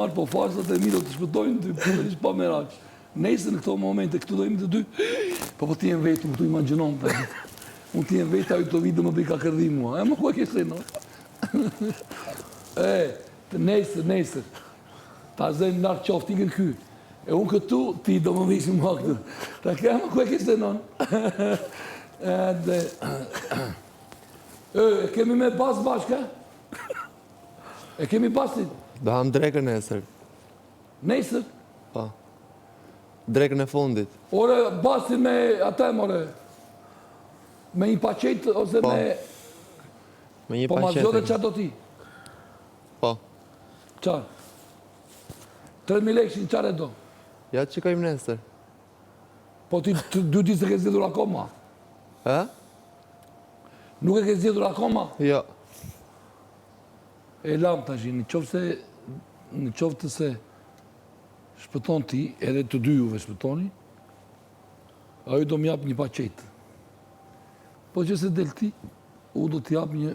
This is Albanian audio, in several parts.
marrë po farsat e mi do të shpëtojnë ty, përveç pa merak. Nesër në këto momente, këtu do imi të dy, po ti jem vetë, më këtu imaginon të unë ti jem vetë, ajo të vidë më bëj ka kërdi mua. E më ku e kështë no? Nesër, ta zemë nartë qoftë ikën ky. E unë këtu, ti do më vishë më këtu. Ta ke më ku e kështë non? E kemi me pas bashka? E kemi pasit? Do ham drekën nesër. Nesër? Po. Drekën e fundit. Ore, basi me atem, ore. Me një paqet, ose me... Me një po paqet. ma zgjodhe qa do ti? Po. Qarë? 3.000 lekshin qarë e do? Ja të qikojmë nesër. Po ti 2 ditë se ke zgjedhur akoma? E? Nuk e ke zgjedhur akoma? Jo. E lam tash, në qoftë se shpëton ti, edhe të dy juve shpëtoni, ajo do m'jap një paqet. Po që se del ti, u do t'jap një,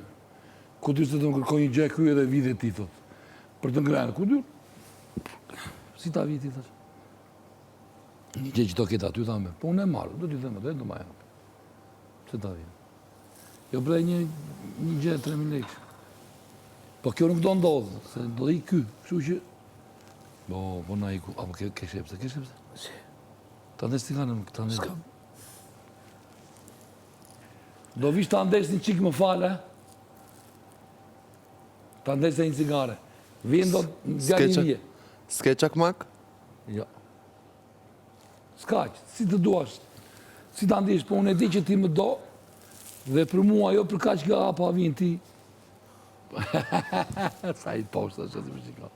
ku ty se të më kërkoj një gjë kryje edhe vide ti, thot. Për të ngrenë, ku dy? Si ta viti, thash. Një gjë që do ketë aty, thame, po unë e marrë, do t'i theme, do ma japë. Se ta vjen. Jo prej një gjë 3.000 lekë. Po kjo nuk do ndodhë, se do i ky, kështu që... Po na i ku, apo ke shepse? Si. Ta ndes t'i kanë, ta ndes. S'kam. Do vish ta ndes një qikë më fale, ta ndes e një cigare. Vijen do t'ja një vje. S'ke qakmak? Jo. S'kaq, si të duash. Si ta ndish, po unë e di që ti më do, dhe për mua, jo për kaq nga apa vijen ti. Sa i poshtë, që të më shikon.